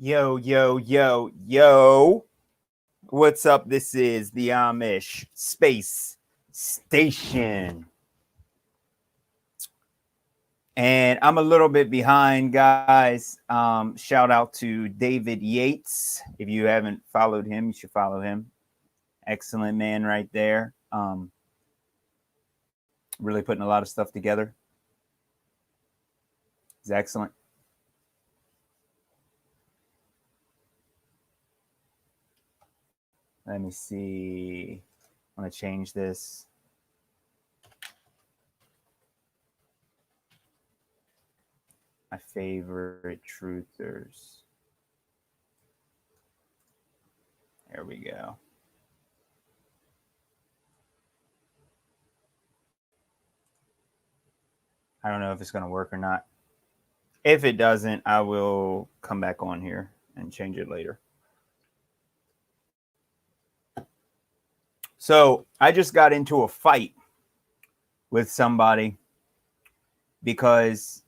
Yo, yo, yo, yo. What's up? This is the Amish Space Station. And I'm a little bit behind, guys. Shout out to David Yates. If you haven't followed him, you should follow him. Excellent man right there. Really putting a lot of stuff together. He's excellent. Let me see. I'm going to change this. My favorite truthers. There we go. I don't know if it's going to work or not. If it doesn't, I will come back on here and change it later. So I just got into a fight with somebody because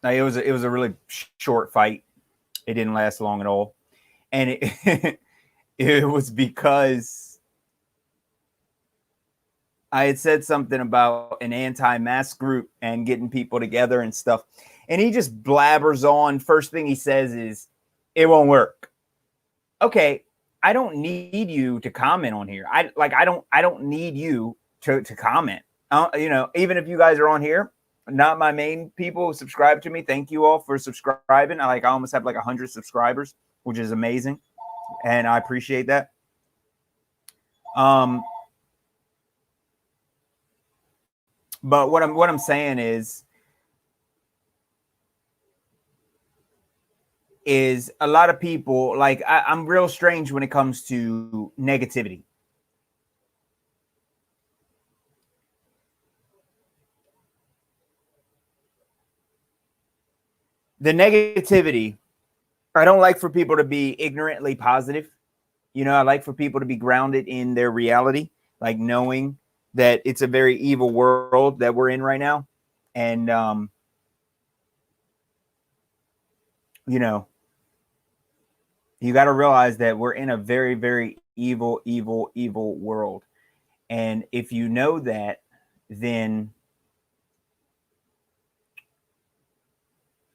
it was a really short fight. It didn't last long at all, and it was because I had said something about an anti-mask group and getting people together and stuff, and he just blabbers on. First thing he says is, "It won't work." Okay, I don't need you to comment on here. I don't need you to comment. Even if you guys are on here, not my main people who subscribe to me. Thank you all for subscribing. I almost have 100 subscribers, which is amazing, and I appreciate that. But what I'm saying is a lot of people I'm real strange when it comes to negativity. The negativity, I don't like for people to be ignorantly positive. I like for people to be grounded in their reality, like knowing that it's a very evil world that we're in right now. And, you got to realize that we're in a very, very evil, evil, evil world. And if you know that, then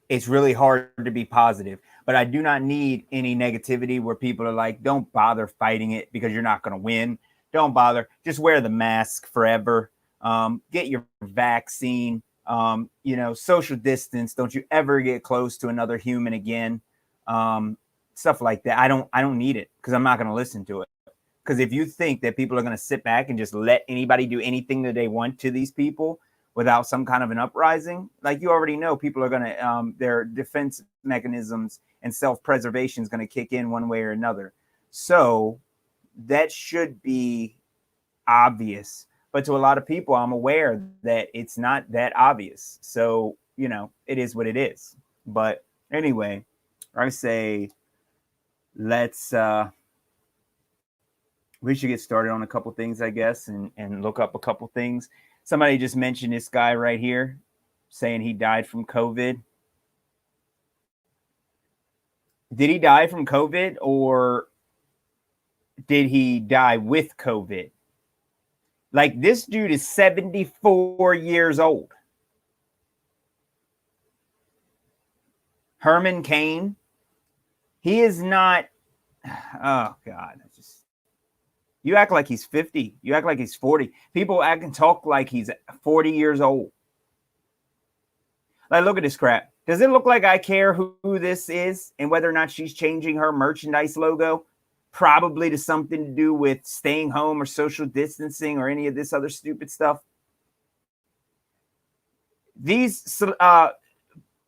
it's really hard to be positive. But I do not need any negativity where people are like, don't bother fighting it because you're not going to win. Don't bother. Just wear the mask forever. Get your vaccine. Social distance. Don't you ever get close to another human again. Stuff like that. I don't need it because I'm not going to listen to it. Because if you think that people are going to sit back and just let anybody do anything that they want to these people without some kind of an uprising, you already know people are going to, their defense mechanisms and self-preservation is going to kick in one way or another. So that should be obvious. But to a lot of people, I'm aware that it's not that obvious. So, it is what it is. But anyway, I say we should get started on a couple things, I guess, and look up a couple things. Somebody just mentioned this guy right here saying he died from COVID. Did he die from COVID or did he die with COVID? This dude is 74 years old. Herman Cain. He is not. Oh, God. You act like he's 50. You act like he's 40. People act and talk like he's 40 years old. Look at this crap. Does it look like I care who this is and whether or not she's changing her merchandise logo? Probably to something to do with staying home or social distancing or any of this other stupid stuff. These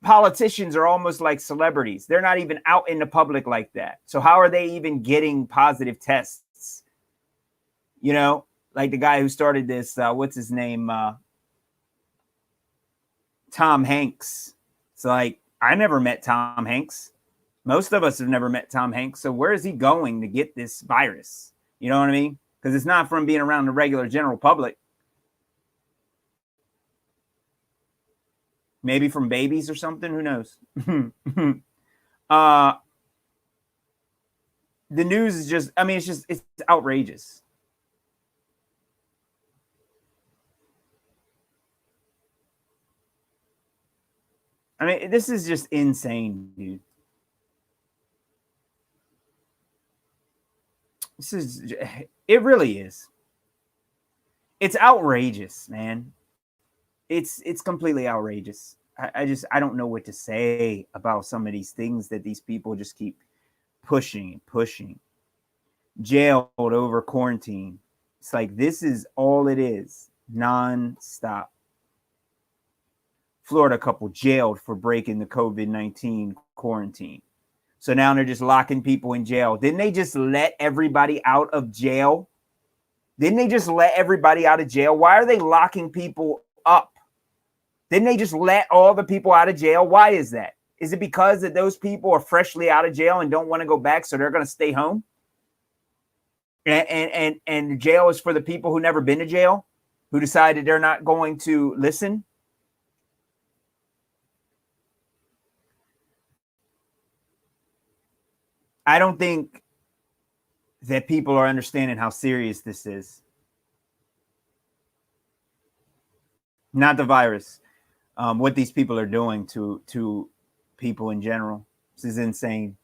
politicians are almost like celebrities. They're not even out in the public like that. So how are they even getting positive tests? Like the guy who started this, what's his name? Tom Hanks. It's I never met Tom Hanks. Most of us have never met Tom Hanks. So where is he going to get this virus? You know what I mean? Because it's not from being around the regular general public. Maybe from babies or something. Who knows? the news is just, I mean, it's outrageous. I mean, this is just insane, dude. It really is. It's outrageous, man. It's completely outrageous. I don't know what to say about some of these things that these people just keep pushing and pushing. Jailed over quarantine. It's like, this is all it is, non-stop. Florida couple jailed for breaking the COVID-19 quarantine. So now they're just locking people in jail. Didn't they just let everybody out of jail? Didn't they just let everybody out of jail? Why are they locking people up? Didn't they just let all the people out of jail? Why is that? Is it because that those people are freshly out of jail and don't want to go back, so they're going to stay home? And jail is for the people who never been to jail, who decided they're not going to listen? I don't think that people are understanding how serious this is. Not the virus. What these people are doing to people in general. This is insane.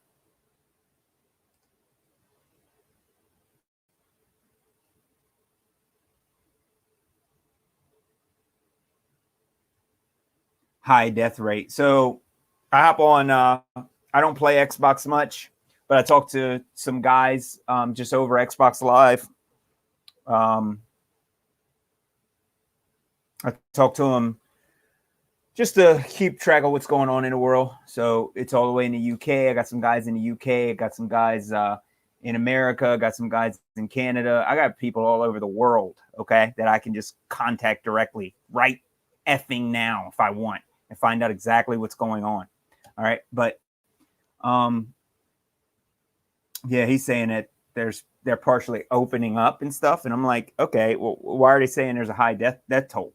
High death rate. So I hop on, I don't play Xbox much, but I talk to some guys just over Xbox Live. I talk to them just to keep track of what's going on in the world. So it's all the way in the UK. I got some guys in the UK. I got some guys in America. I got some guys in Canada. I got people all over the world, okay, that I can just contact directly right effing now if I want and find out exactly what's going on. All right. But yeah, he's saying that they're partially opening up and stuff. And I'm like, okay, well, why are they saying there's a high death toll?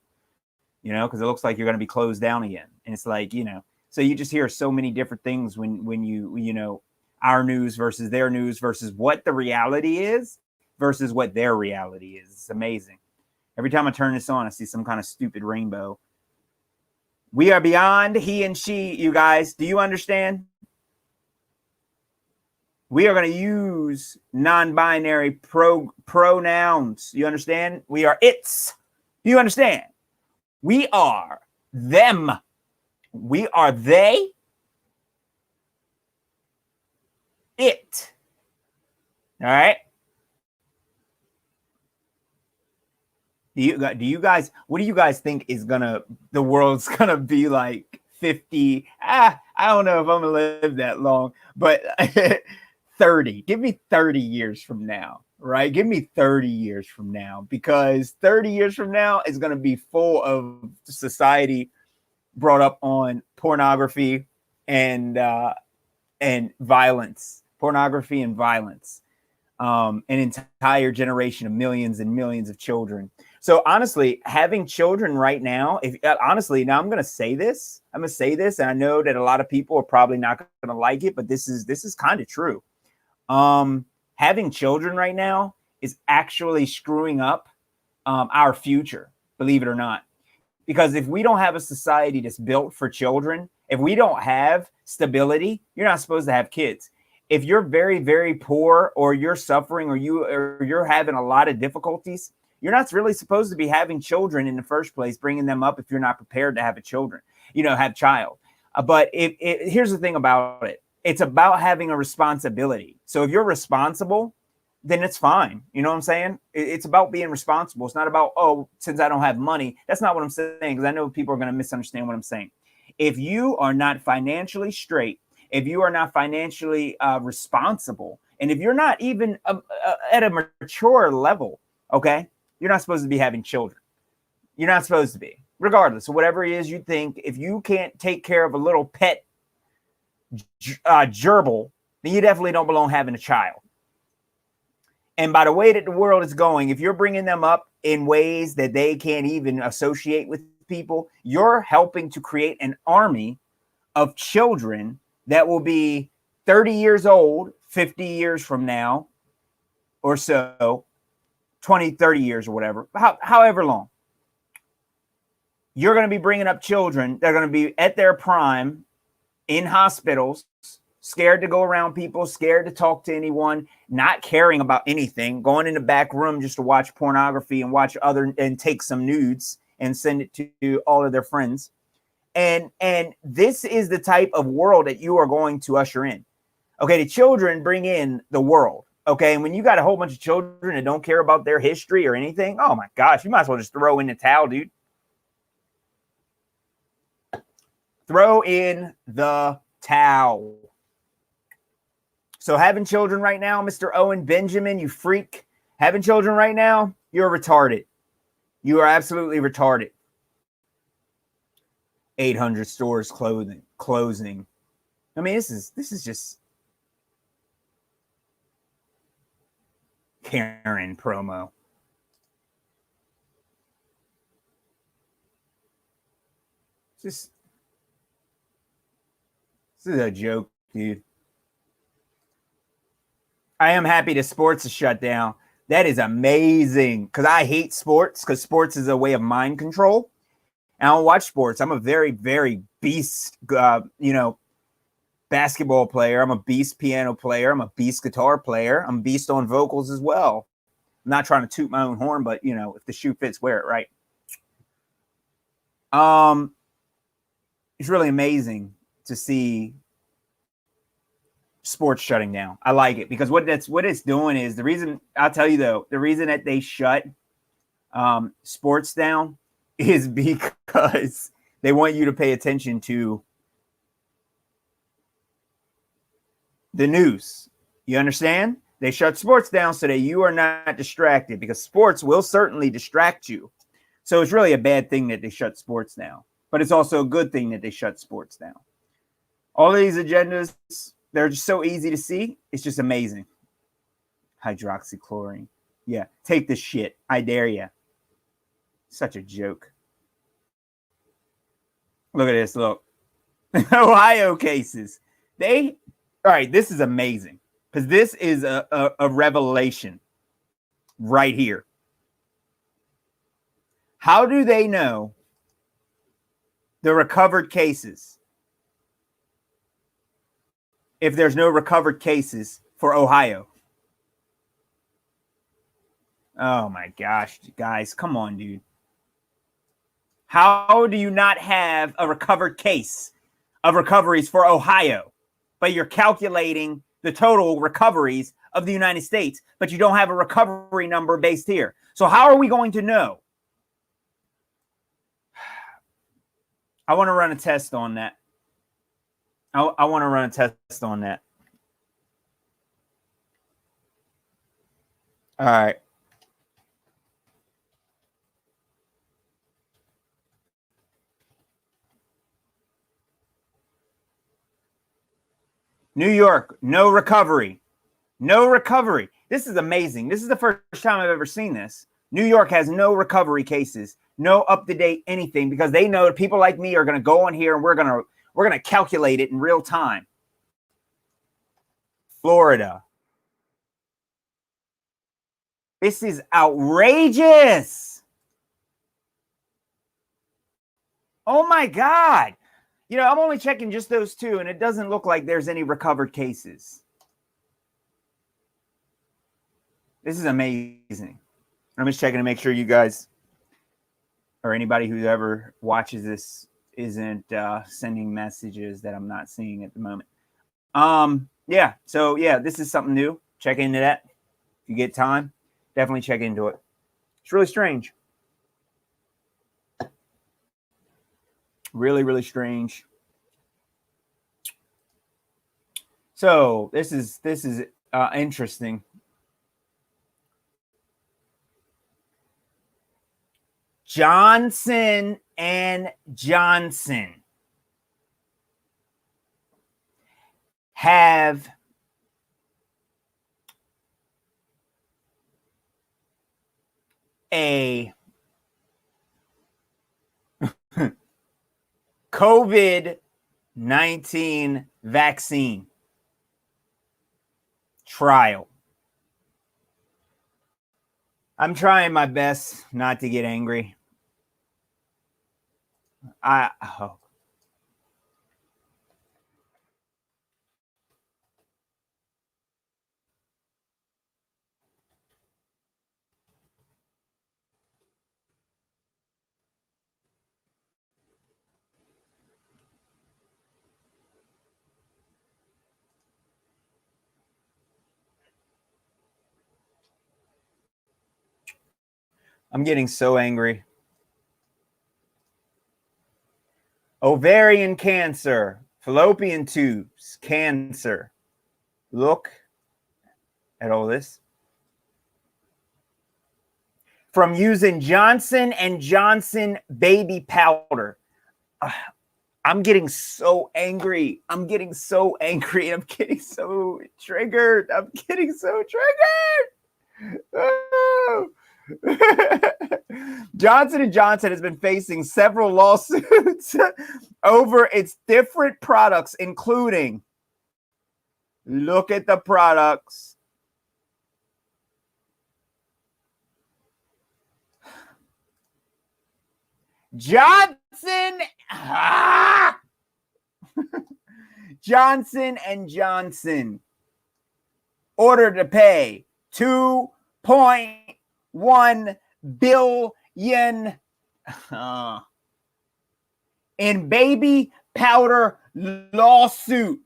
You know, because it looks like you're going to be closed down again. And it's like, you know, so you just hear so many different things when you know, our news versus their news versus what the reality is versus what their reality is. It's amazing. Every time I turn this on, I see some kind of stupid rainbow. We are beyond he and she, you guys. Do you understand? We are going to use non-binary pronouns. You understand? We are it's. You understand? We are them. We are they. It. All right. Do you guys, what do you guys think is the world's gonna be like 50? I don't know if I'm gonna live that long, but 30. Give me 30 years from now, right? Give me 30 years from now, because 30 years from now is gonna be full of society brought up on pornography and violence. Pornography and violence. An entire generation of millions and millions of children. So honestly, having children right now, honestly, now I'm going to say this, and I know that a lot of people are probably not going to like it, but this is kind of true. Having children right now is actually screwing up our future, believe it or not. Because if we don't have a society that's built for children, if we don't have stability, you're not supposed to have kids. If you're very, very poor, or you're suffering, or you're having a lot of difficulties, you're not really supposed to be having children in the first place, bringing them up if you're not prepared to have have child. But here's the thing about it. It's about having a responsibility. So if you're responsible, then it's fine. You know what I'm saying? It's about being responsible. It's not about, oh, since I don't have money. That's not what I'm saying, because I know people are going to misunderstand what I'm saying. If you are not financially straight, if you are not financially responsible, and if you're not even at a mature level, okay, you're not supposed to be having children. You're not supposed to be, regardless of whatever it is you think. If you can't take care of a little pet gerbil, then you definitely don't belong having a child. And by the way that the world is going, if you're bringing them up in ways that they can't even associate with people, you're helping to create an army of children that will be 30 years old, 50 years from now or so, 20, 30 years or whatever, however long, you're going to be bringing up children that are going to be at their prime in hospitals, scared to go around people, scared to talk to anyone, not caring about anything, going in the back room just to watch pornography and watch and take some nudes and send it to all of their friends. And this is the type of world that you are going to usher in. Okay, the children bring in the world. Okay, and when you got a whole bunch of children that don't care about their history or anything, oh my gosh, you might as well just throw in the towel, dude. Throw in the towel. So having children right now, Mr. Owen Benjamin, you freak, having children right now, you're retarded. You are absolutely retarded. 800 stores closing. I mean, this is just Karen promo. This is a joke, dude. I am happy that sports is shut down. That is amazing because I hate sports because sports is a way of mind control. And I don't watch sports. I'm a very, very beast, basketball player. I'm a beast piano player. I'm a beast guitar player. I'm a beast on vocals as well. I'm not trying to toot my own horn, but if the shoe fits, wear it, right? It's really amazing to see sports shutting down. I like it because what it's doing is the reason that they shut sports down is because they want you to pay attention to the news. You understand? They shut sports down so that you are not distracted because sports will certainly distract you. So it's really a bad thing that they shut sports down, but it's also a good thing that they shut sports down. All of these agendas, they're just so easy to see. It's just amazing. Hydroxychloroquine. Yeah, take this shit. I dare you. Such a joke. Look at this. Look. Ohio cases. All right, this is amazing because this is a revelation right here. How do they know the recovered cases if there's no recovered cases for Ohio? Oh my gosh, guys, come on, dude. How do you not have a recovered case of recoveries for Ohio, but you're calculating the total recoveries of the United States, but you don't have a recovery number based here? So how are we going to know? I want to run a test on that. I want to run a test on that. All right. New York, no recovery. No recovery. This is amazing. This is the first time I've ever seen this. New York has no recovery cases, no up-to-date anything, because they know that people like me are going to go on here and we're going to calculate it in real time. Florida. This is outrageous. Oh my God. I'm only checking just those two, and it doesn't look like there's any recovered cases. This is amazing. I'm just checking to make sure you guys or anybody who ever watches this isn't sending messages that I'm not seeing at the moment. Yeah. So yeah, this is something new. Check into that. If you get time, definitely check into it. It's really strange. Really, really strange. So this is interesting. Johnson and Johnson have a COVID-19 vaccine. trial. I'm trying my best not to get angry. I'm getting so angry. Ovarian cancer, fallopian tubes, cancer. Look at all this. From using Johnson & Johnson baby powder. I'm getting so angry. I'm getting so angry. I'm getting so triggered. I'm getting so triggered. Oh. Johnson & Johnson has been facing several lawsuits over its different products, including, look at the products. Johnson & Johnson ordered to pay $2.1 billion in baby powder lawsuit.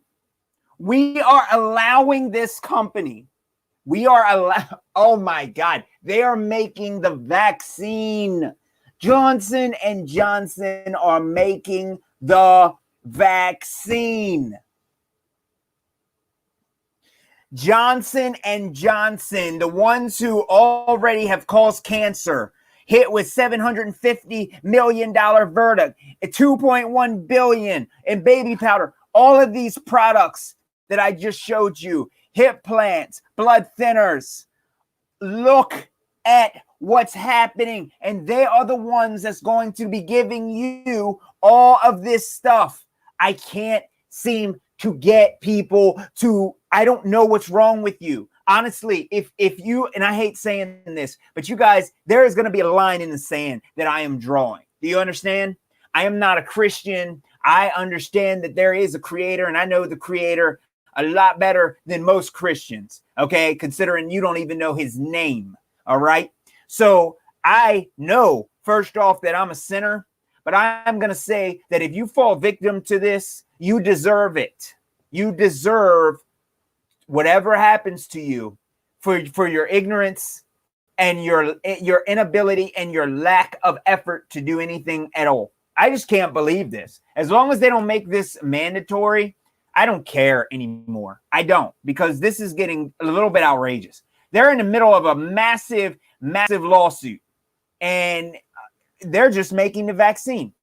We are allowing this company. Oh my God, they are making the vaccine. Johnson & Johnson are making the vaccine. Johnson & Johnson, the ones who already have caused cancer, hit with $750 million verdict, $2.1 billion in baby powder. All of these products that I just showed you, hip plants, blood thinners, look at what's happening. And they are the ones that's going to be giving you all of this stuff. I can't seem to get people to, I don't know what's wrong with you. Honestly, if you, and I hate saying this, but you guys, there is going to be a line in the sand that I am drawing. Do you understand? I am not a Christian. I understand that there is a creator, and I know the creator a lot better than most Christians, okay? Considering you don't even know his name, all right? So I know, first off, that I'm a sinner, but I'm going to say that if you fall victim to this, you deserve it. You deserve whatever happens to you for your ignorance and your inability and your lack of effort to do anything at all. I just can't believe this. As long as they don't make this mandatory, I don't care anymore. I don't, because this is getting a little bit outrageous. They're in the middle of a massive, massive lawsuit, and they're just making the vaccine.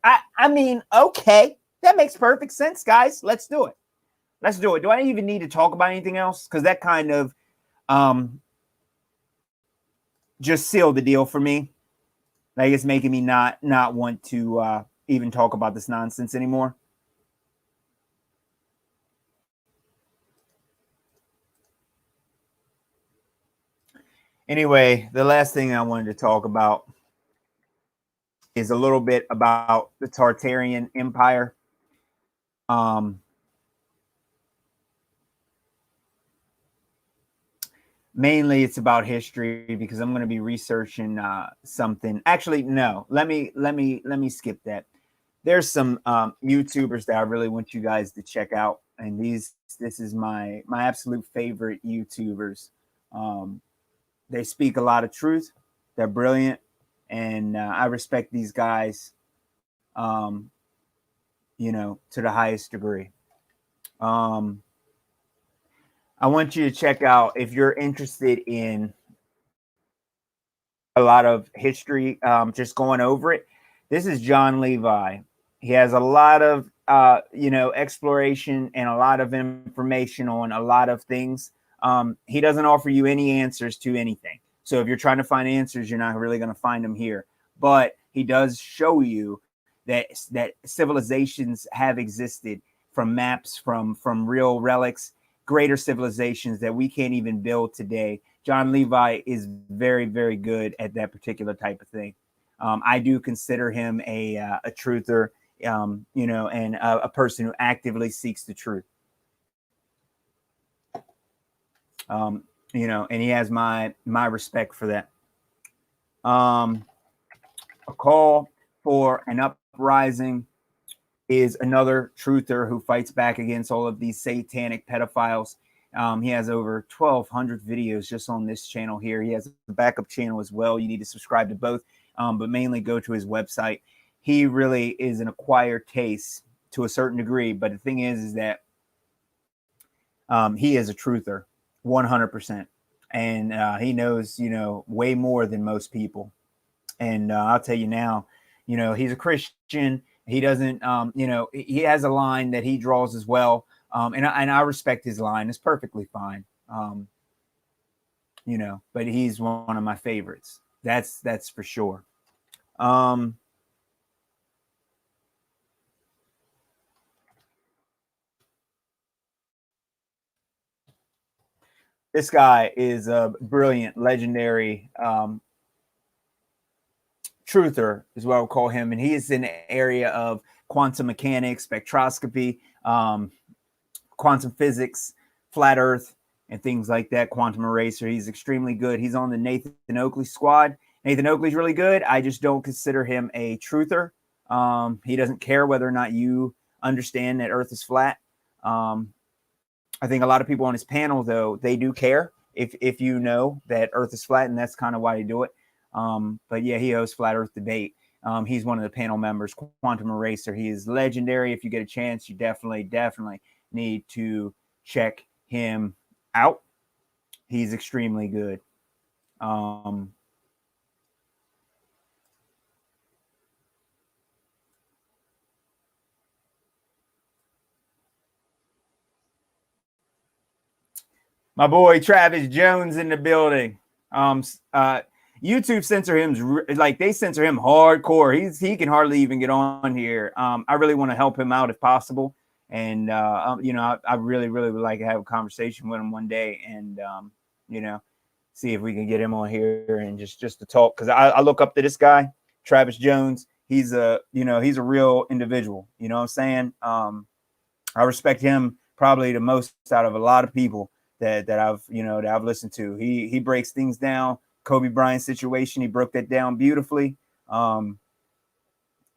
I mean, okay, that makes perfect sense, guys. Let's do it. Let's do it. Do I even need to talk about anything else? Because that kind of just sealed the deal for me. Like, it's making me not want to even talk about this nonsense anymore. Anyway, the last thing I wanted to talk about is a little bit about the Tartarian Empire. Mainly it's about history, because I'm going to be researching something. Actually, no, let me skip that. There's some YouTubers that I really want you guys to check out, and this is my absolute favorite YouTubers. They speak a lot of truth. They're brilliant, and I respect these guys, to the highest degree. I want you to check out, if you're interested in a lot of history, just going over it. This is John Levi. He has a lot of, exploration and a lot of information on a lot of things. He doesn't offer you any answers to anything. So if you're trying to find answers, you're not really going to find them here. But he does show you that civilizations have existed, from maps, from real relics. greater civilizations that we can't even build today. John Levi is very, very good at that particular type of thing. I do consider him a truther, you know, and a person who actively seeks the truth. You know, and he has my respect for that. A call for an uprising is another truther who fights back against all of these satanic pedophiles. He has over 1,200 videos just on this channel here. He has a backup channel as well. You need to subscribe to both, but mainly go to his website. He really is an acquired taste to a certain degree. But the thing is that he is a truther, 100%. And he knows, you know, way more than most people. And I'll tell you now, you know, he's a Christian. He doesn't, you know, he has a line that he draws as well. And I respect his line. It's perfectly fine. You know, but he's one of my favorites. That's for sure. This guy is a brilliant, legendary truther is what I would call him. And he is in the area of quantum mechanics, spectroscopy, quantum physics, flat earth, and things like that. Quantum eraser. He's extremely good. He's on the Nathan Oakley squad. Nathan Oakley's really good. I just don't consider him a truther. He doesn't care whether or not you understand that earth is flat. I think a lot of people on his panel, though, they do care if you know that earth is flat, and that's kind of why they do it. But yeah, he hosts Flat Earth Debate. He's one of the panel members, Quantum Eraser. He is legendary. If you get a chance, you definitely need to check him out. He's extremely good. My boy Travis Jones in the building. YouTube censor him like they censor him hardcore. He can hardly even get on here. I really want to help him out if possible, and you know, I really would like to have a conversation with him one day, and you know, see if we can get him on here and just to talk, because I look up to this guy, Travis Jones. He's a real individual. You know what I'm saying? I respect him probably the most out of a lot of people that I've listened to. He breaks things down. Kobe Bryant situation, he broke that down beautifully. You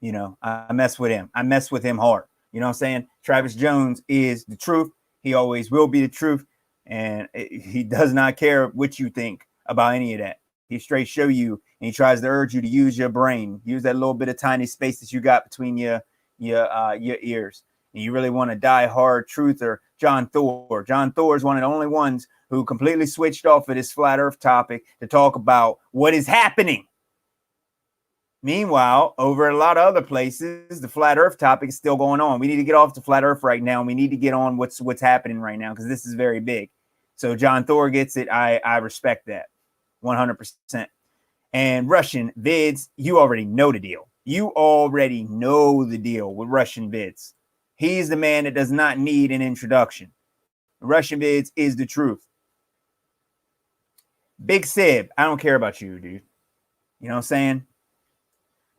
know, I mess with him. I mess with him hard. You know what I'm saying? Travis Jones is the truth. He always will be the truth. And he does not care what you think about any of that. He straight show you, and he tries to urge you to use your brain. Use that little bit of tiny space that you got between your ears. And you really want to die hard truther, John Thor. John Thor is one of the only ones who completely switched off of this flat earth topic to talk about what is happening. Meanwhile, over a lot of other places, the flat earth topic is still going on. We need to get off the flat earth right now. And we need to get on what's happening right now, because this is very big. So John Thor gets it. I respect that 100%. And Russian vids, you already know the deal. You already know the deal with Russian vids. He's the man that does not need an introduction. Russian vids is the truth. Big Sib, I don't care about you, dude. You know what I'm saying?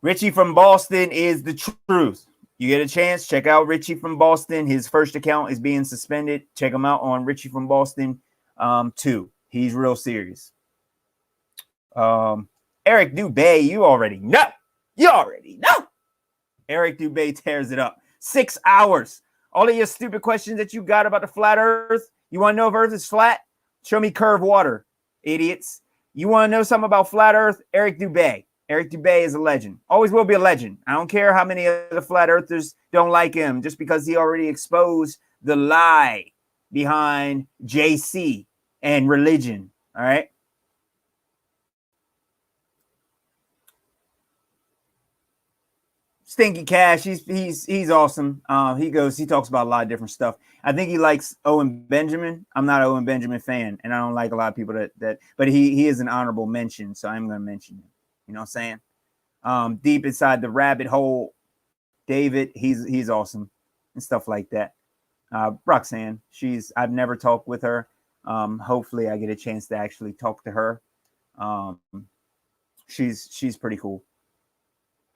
Richie from Boston is the truth. You get a chance, check out Richie from Boston. His first account is being suspended. Check him out on Richie from Boston 2. He's real serious. Eric Dubay, you already know. You already know. Eric Dubay tears it up. 6 hours. All of your stupid questions that you got about the flat earth. You want to know if earth is flat? Show me curved water, idiots. You want to know something about flat earth? Eric Dubay. Eric Dubay is a legend. Always will be a legend. I don't care how many of the flat earthers don't like him, just because he already exposed the lie behind JC and religion. All right. Stinky Cash, he's awesome. He talks about a lot of different stuff. I think he likes Owen Benjamin. I'm not an Owen Benjamin fan, and I don't like a lot of people that but he is an honorable mention, so I'm going to mention him. You know what I'm saying? Deep inside the rabbit hole, David, he's awesome and stuff like that. Roxanne. I've never talked with her. Hopefully I get a chance to actually talk to her. She's pretty cool.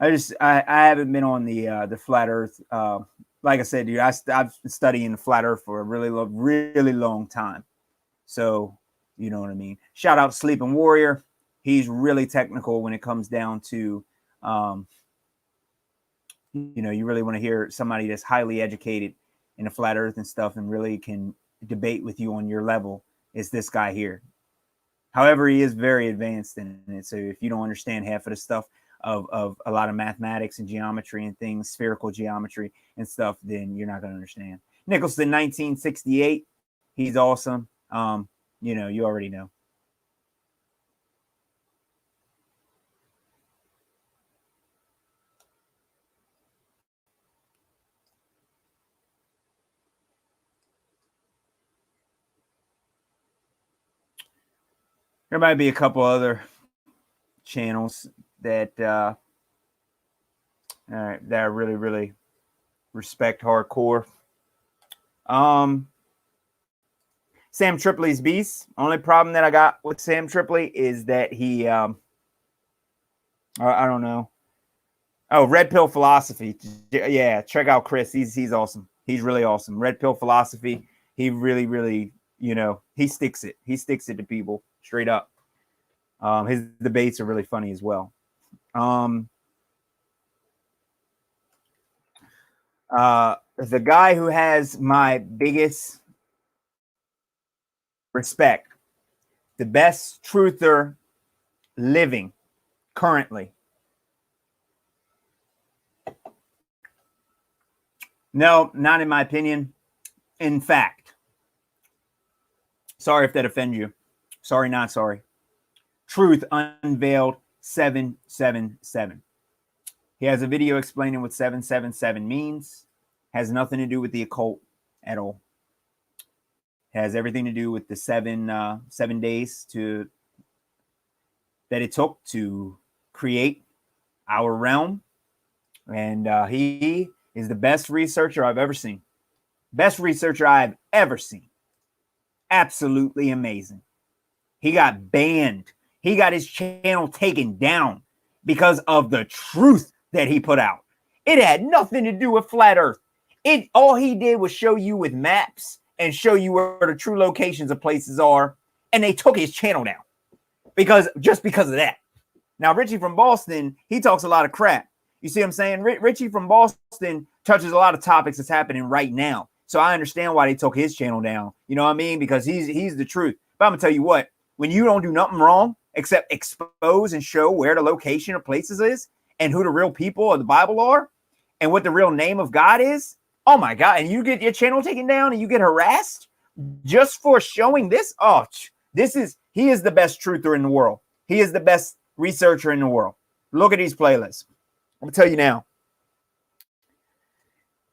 I haven't been on the flat Earth. Like I said, dude, I've been studying the flat Earth for a really long time. So you know what I mean. Shout out Sleeping Warrior. He's really technical when it comes down to, you really want to hear somebody that's highly educated in the flat Earth and stuff, and really can debate with you on your level. It's this guy here. However, he is very advanced in it. So if you don't understand half of the stuff of a lot of mathematics and geometry and things, spherical geometry and stuff, then you're not going to understand. Nicholson, 1968. He's awesome. You already know. There might be a couple other channels that that I really respect hardcore. Sam Tripoli's Beast. Only problem that I got with Sam Tripoli is that he I don't know. Oh, Red Pill Philosophy. Yeah, check out Chris. He's awesome. He's really awesome. Red Pill Philosophy. He really, he sticks it. He sticks it to people straight up. His debates are really funny as well. The guy who has my biggest respect, the best truther living currently. No, not in my opinion. In fact, sorry if that offends you. Sorry, not sorry. Truth Unveiled 777. He has a video explaining what 777 means. Has nothing to do with the occult at all. Has everything to do with the 7 days that it took to create our realm. And he is the best researcher I've ever seen. Best researcher I've ever seen. Absolutely amazing. He got banned. He got his channel taken down because of the truth that he put out. It had nothing to do with flat Earth. All he did was show you with maps and show you where the true locations of places are, and they took his channel down because of that. Now, Richie from Boston, he talks a lot of crap. You see what I'm saying? Richie from Boston touches a lot of topics that's happening right now. So I understand why they took his channel down. You know what I mean? Because he's the truth. But I'm going to tell you what, when you don't do nothing wrong except expose and show where the location of places is and who the real people of the Bible are and what the real name of God is, oh my God, and you get your channel taken down and you get harassed just for showing this? Oh, he is the best truther in the world. He is the best researcher in the world. Look at these playlists. I'm going to tell you now.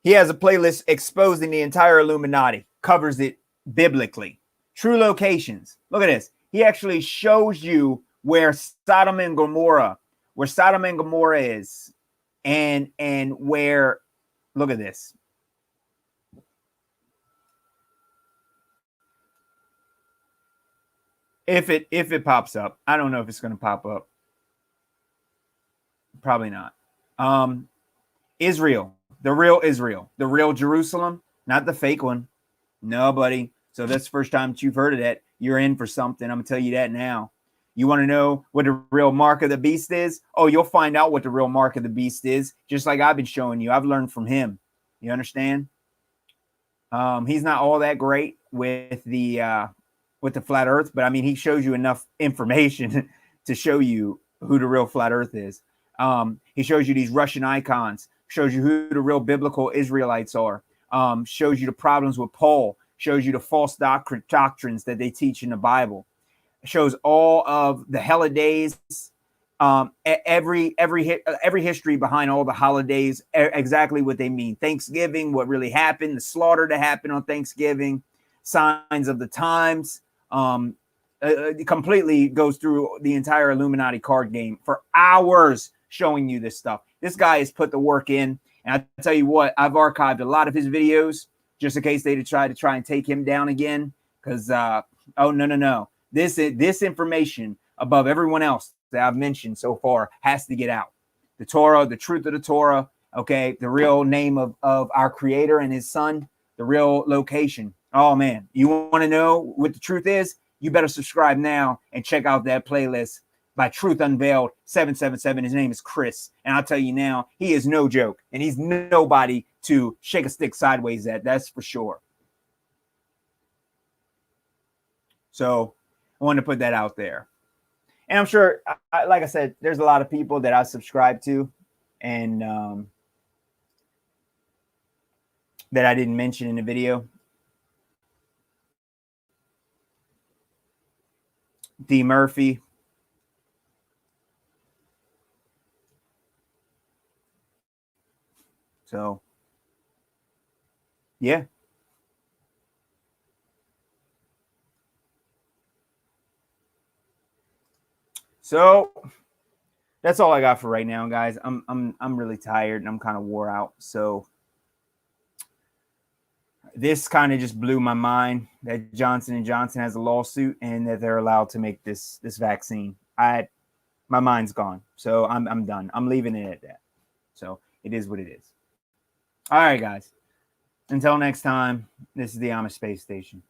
He has a playlist exposing the entire Illuminati, covers it biblically. True locations. Look at this. He actually shows you where Sodom and Gomorrah is, and where, look at this. If it pops up, I don't know if it's going to pop up. Probably not. Israel, the real Jerusalem, not the fake one. No, buddy. So that's the first time that you've heard of that. You're in for something. I'm going to tell you that now. You want to know what the real mark of the beast is? Oh, you'll find out what the real mark of the beast is, just like I've been showing you. I've learned from him. You understand? He's not all that great with the flat Earth, but I mean, he shows you enough information to show you who the real flat Earth is. He shows you these Russian icons, shows you who the real biblical Israelites are, shows you the problems with Paul, shows you the false doctrines that they teach in the Bible, shows all of the holidays, every history behind all the holidays, exactly what they mean. Thanksgiving, what really happened, the slaughter that happened on Thanksgiving, signs of the times. Completely goes through the entire Illuminati card game for hours showing you this stuff. This guy has put the work in, and I tell you what, I've archived a lot of his videos just in case they try and take him down again. Because oh no, this information above everyone else that I've mentioned so far has to get out. The Torah, the truth of the Torah, okay, the real name of our Creator and His Son, the real location. Oh man, you want to know what the truth is? You better subscribe now and check out that playlist by Truth Unveiled 777. His name is Chris, and I'll tell you now, he is no joke, and he's nobody to shake a stick sideways at. That's for sure. So I wanted to put that out there. And I'm sure, like I said, there's a lot of people that I subscribe to and that I didn't mention in the video. D. Murphy. So, yeah. So that's all I got for right now, guys. I'm really tired and I'm kind of wore out. So this kind of just blew my mind that Johnson & Johnson has a lawsuit and that they're allowed to make this vaccine. My mind's gone. So I'm done. I'm leaving it at that. So it is what it is. All right, guys. Until next time, this is the Amish Space Station.